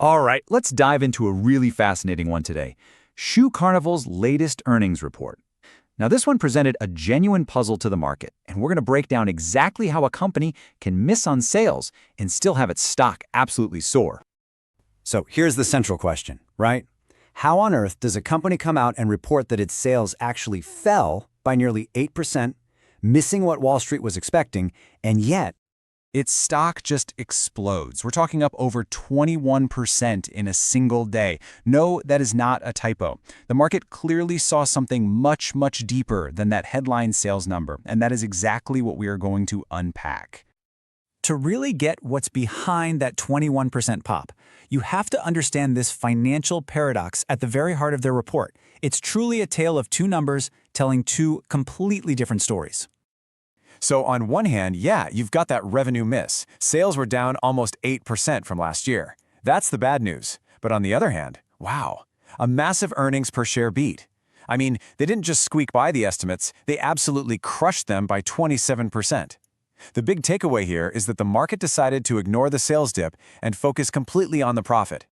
All right, let's dive into a really fascinating one today. Shoe Carnival's latest earnings report. Now, this one presented a genuine puzzle to the market, and we're going to break down exactly how a company can miss on sales and still have its stock absolutely soar. So here's the central question, right? How on earth does a company come out and report that its sales actually fell by nearly 8%, missing what Wall Street was expecting, and yet Its stock just explodes. We're talking up over 21% in a single day. No, that is not a typo. The market clearly saw something much, much deeper than that headline sales number, and that is exactly what we are going to unpack. To really get what's behind that 21% pop, you have to understand this financial paradox at the very heart of their report. It's truly a tale of two numbers telling two completely different stories. So on one hand, yeah, you've got that revenue miss. Sales were down almost 8% from last year. That's the bad news. But on the other hand, wow, a massive earnings per share beat. I mean, they didn't just squeak by the estimates, they absolutely crushed them by 27%. The big takeaway here is that the market decided to ignore the sales dip and focus completely on the profit.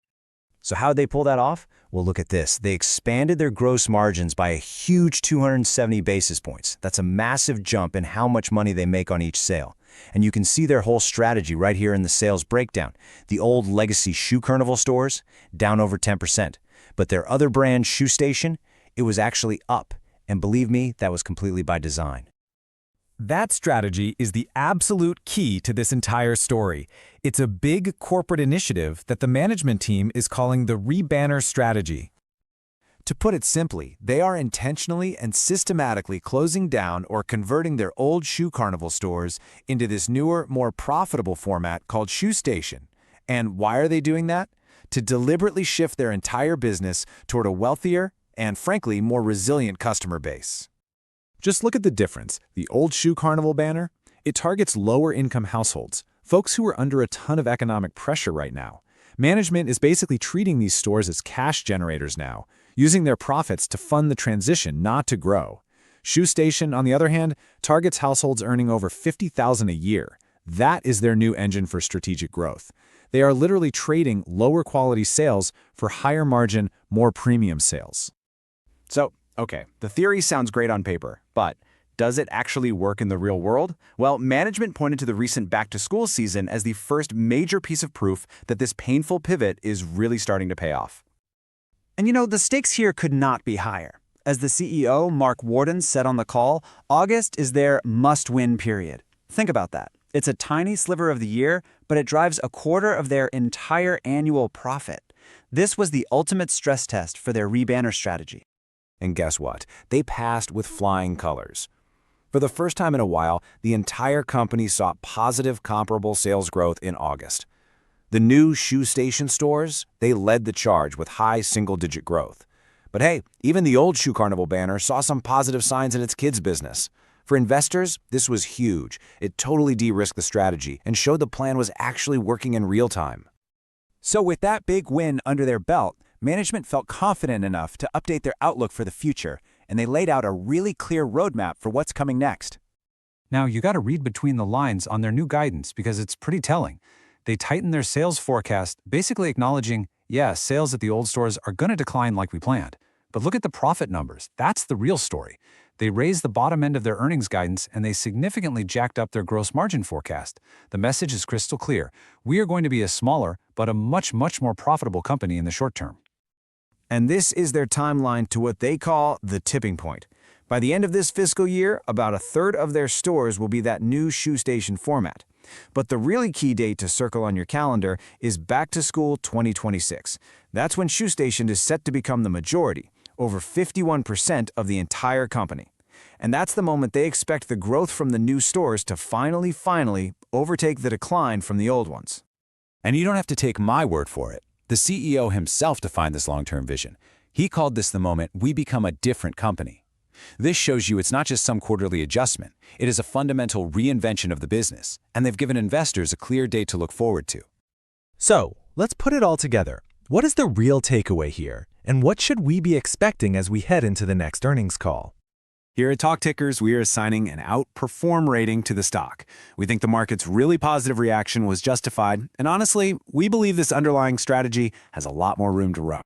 So how'd they pull that off? Well, look at this. They expanded their gross margins by a huge 270 basis points. That's a massive jump in how much money they make on each sale. And you can see their whole strategy right here in the sales breakdown. The old legacy Shoe Carnival stores, down over 10%. But their other brand, Shoe Station, it was actually up. And believe me, that was completely by design. That strategy is the absolute key to this entire story. It's a big corporate initiative that the management team is calling the rebanner strategy. To put it simply, they are intentionally and systematically closing down or converting their old Shoe Carnival stores into this newer, more profitable format called Shoe Station. And why are they doing that? To deliberately shift their entire business toward a wealthier and, frankly, more resilient customer base. Just look at the difference. The old Shoe Carnival banner, it targets lower-income households, folks who are under a ton of economic pressure right now. Management is basically treating these stores as cash generators now, using their profits to fund the transition, not to grow. Shoe Station, on the other hand, targets households earning over $50,000 a year. That is their new engine for strategic growth. They are literally trading lower-quality sales for higher-margin, more premium sales. So, okay, the theory sounds great on paper, but does it actually work in the real world? Well, management pointed to the recent back-to-school season as the first major piece of proof that this painful pivot is really starting to pay off. And the stakes here could not be higher. As the CEO, Mark Warden, said on the call, August is their must-win period. Think about that. It's a tiny sliver of the year, but it drives a quarter of their entire annual profit. This was the ultimate stress test for their rebanner strategy. And guess what? They passed with flying colors. For the first time in a while, the entire company saw positive comparable sales growth in August. The new Shoe Station stores, they led the charge with high single-digit growth. But hey, even the old Shoe Carnival banner saw some positive signs in its kids' business. For investors, this was huge. It totally de-risked the strategy and showed the plan was actually working in real time. So with that big win under their belt, management felt confident enough to update their outlook for the future, and they laid out a really clear roadmap for what's coming next. Now, you got to read between the lines on their new guidance because it's pretty telling. They tightened their sales forecast, basically acknowledging, yeah, sales at the old stores are going to decline like we planned. But look at the profit numbers. That's the real story. They raised the bottom end of their earnings guidance, and they significantly jacked up their gross margin forecast. The message is crystal clear. We are going to be a smaller, but a much, much more profitable company in the short term. And this is their timeline to what they call the tipping point. By the end of this fiscal year, about a third of their stores will be that new Shoe Station format. But the really key date to circle on your calendar is Back to School 2026. That's when Shoe Station is set to become the majority, over 51% of the entire company. And that's the moment they expect the growth from the new stores to finally overtake the decline from the old ones. And you don't have to take my word for it. The CEO himself defined this long-term vision. He called this the moment we become a different company. This shows you it's not just some quarterly adjustment. It is a fundamental reinvention of the business, and they've given investors a clear date to look forward to. So, let's put it all together. What is the real takeaway here, and what should we be expecting as we head into the next earnings call? Here at Talk Tickers, we are assigning an outperform rating to the stock. We think the market's really positive reaction was justified, and honestly, we believe this underlying strategy has a lot more room to run.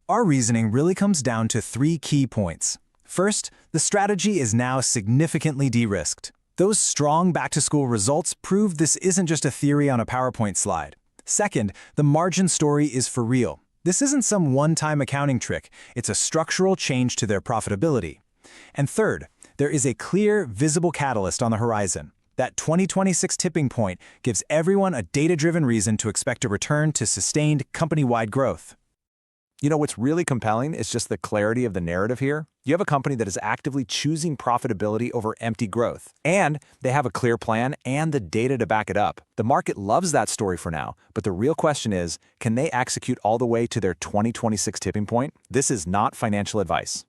Our reasoning really comes down to 3 key points. First, the strategy is now significantly de-risked. Those strong back-to-school results prove this isn't just a theory on a PowerPoint slide. Second, the margin story is for real. This isn't some one-time accounting trick. It's a structural change to their profitability. And third, there is a clear, visible catalyst on the horizon. That 2026 tipping point gives everyone a data-driven reason to expect a return to sustained company-wide growth. You know, what's really compelling is just the clarity of the narrative here. You have a company that is actively choosing profitability over empty growth, and they have a clear plan and the data to back it up. The market loves that story for now, but the real question is, can they execute all the way to their 2026 tipping point? This is not financial advice.